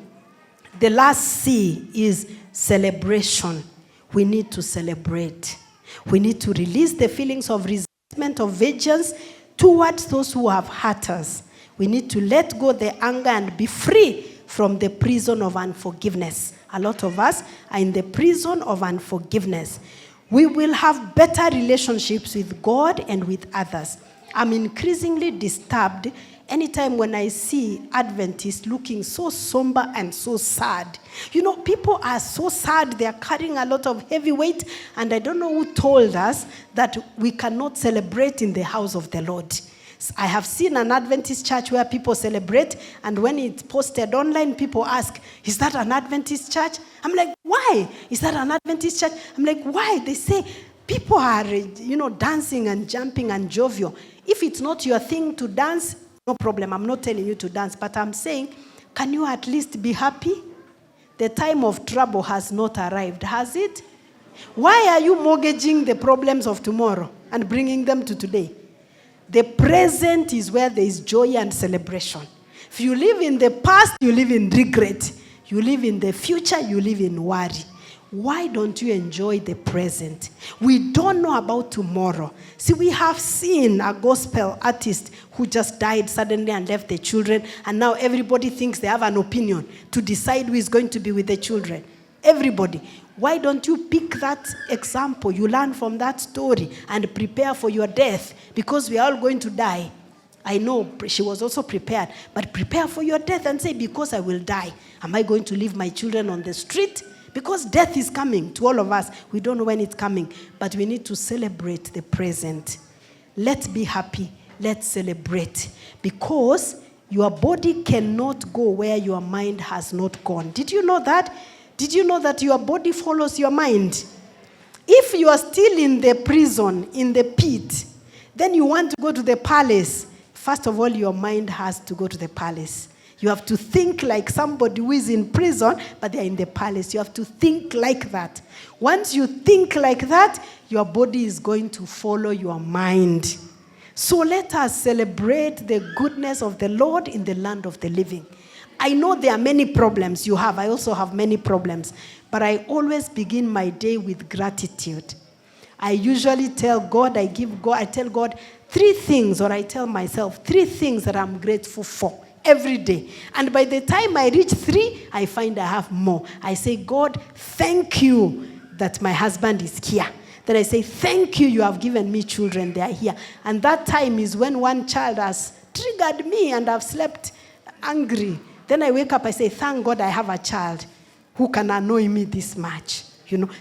The last C is celebration. We need to celebrate. We need to release the feelings of resentment, of vengeance towards those who have hurt us. We need to let go the anger and be free from the prison of unforgiveness. A lot of us are in the prison of unforgiveness. We will have better relationships with God and with others. I'm increasingly disturbed anytime when I see Adventists looking so somber and so sad. You know, people are so sad. They are carrying a lot of heavy weight. And I don't know who told us that we cannot celebrate in the house of the Lord. I have seen an Adventist church where people celebrate, and when it's posted online, people ask, is that an Adventist church? I'm like, why? Is that an Adventist church? I'm like, why? They say people are, dancing and jumping and jovial. If it's not your thing to dance, no problem. I'm not telling you to dance, but I'm saying Can you at least be happy? The time of trouble has not arrived, has it? Why are you mortgaging the problems of tomorrow and bringing them to today? The present is where there is joy and celebration. If you live in the past, you live in regret. You live in the future, you live in worry. Why don't you enjoy the present? We don't know about tomorrow. See, we have seen a gospel artist who just died suddenly and left the children, and now everybody thinks they have an opinion to decide who is going to be with the children. Everybody. Why don't you pick that example? You learn from that story and prepare for your death, because we are all going to die. I know she was also prepared, but prepare for your death and say, because I will die, am I going to leave my children on the street? Because death is coming to all of us. We don't know when it's coming, but we need to celebrate the present. Let's be happy. Let's celebrate. Because your body cannot go where your mind has not gone. Did you know that? Did you know that your body follows your mind? If you are still in the prison, in the pit, then you want to go to the palace. First of all, your mind has to go to the palace. You have to think like somebody who is in prison, but they're in the palace. You have to think like that. Once you think like that, your body is going to follow your mind. So let us celebrate the goodness of the Lord in the land of the living. I know there are many problems you have. I also have many problems. But I always begin my day with gratitude. I usually tell God, I tell God 3 things, or I tell myself 3 things that I'm grateful for every day. And by the time I reach 3, I find I have more. I say, God, thank you that my husband is here. Then I say, thank you, you have given me children, they are here. And that time is when one child has triggered me and I've slept angry. Then I wake up, I say, thank God I have a child who can annoy me this much.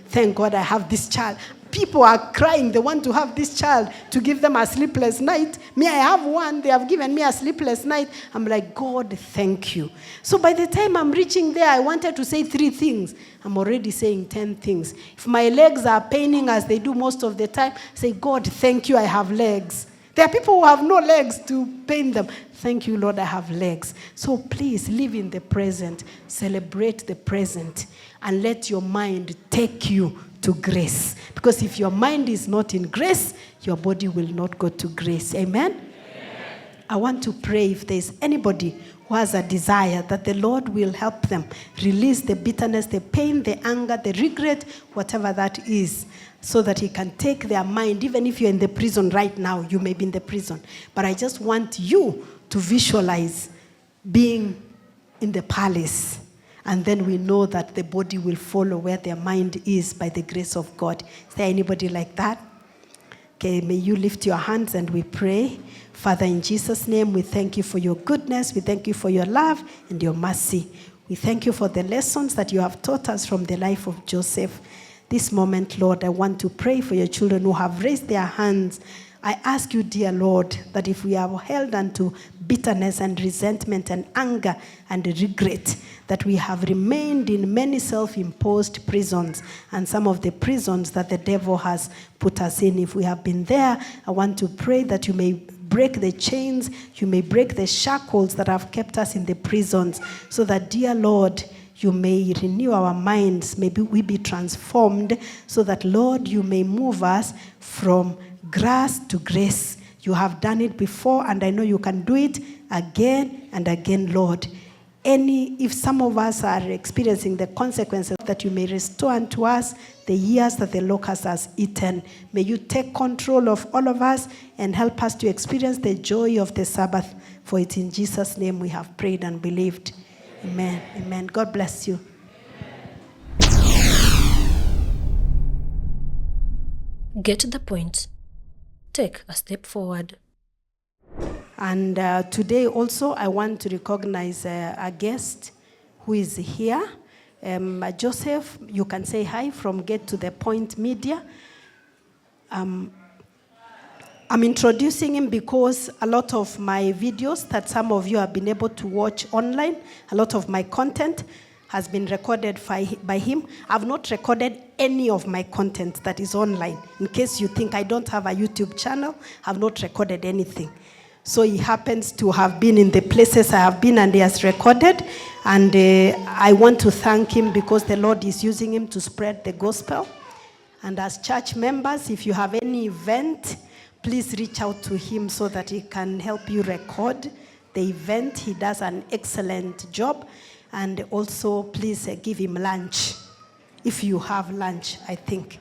Thank God I have this child. People are crying, they want to have this child to give them a sleepless night. Me, I have one, they have given me a sleepless night. I'm like, God, thank you. So by the time I'm reaching there, I wanted to say 3 things. I'm already saying 10 things. If my legs are paining as they do most of the time, say, God, thank you, I have legs. There are people who have no legs to pain them. Thank you, Lord, I have legs. So please live in the present. Celebrate the present. And let your mind take you to grace. Because if your mind is not in grace, your body will not go to grace. Amen? Amen. I want to pray if there's anybody who has a desire that the Lord will help them release the bitterness, the pain, the anger, the regret, whatever that is, so that he can take their mind. Even if you're in the prison right now, you may be in the prison. But I just want you to visualize being in the palace. And then we know that the body will follow where their mind is by the grace of God. Is there anybody like that? Okay, may you lift your hands and we pray. Father, in Jesus' name, we thank you for your goodness. We thank you for your love and your mercy. We thank you for the lessons that you have taught us from the life of Joseph. This moment, Lord, I want to pray for your children who have raised their hands. I ask you, dear Lord, that if we have held unto bitterness and resentment and anger and regret, that we have remained in many self-imposed prisons and some of the prisons that the devil has put us in. If we have been there, I want to pray that you may break the chains, you may break the shackles that have kept us in the prisons, so that, dear Lord, you may renew our minds, maybe we be transformed, so that, Lord, you may move us from grace to grace. You have done it before, and I know you can do it again and again, Lord. If some of us are experiencing the consequences, that you may restore unto us the years that the locust has eaten. May you take control of all of us and help us to experience the joy of the Sabbath. For it's in Jesus' name we have prayed and believed. Amen. Amen. God bless you. Get the point. Take a step forward. And today also I want to recognize a guest who is here. Joseph, you can say hi from Get to the Point Media. I'm introducing him because a lot of my videos that some of you have been able to watch online, a lot of my content has been recorded by him. I've not recorded any of my content that is online. In case you think I don't have a YouTube channel, I've not recorded anything. So he happens to have been in the places I have been, and he has recorded. And I want to thank him because the Lord is using him to spread the gospel. And as church members, if you have any event, please reach out to him so that he can help you record the event. He does an excellent job. And also, please give him lunch. If you have lunch, I think.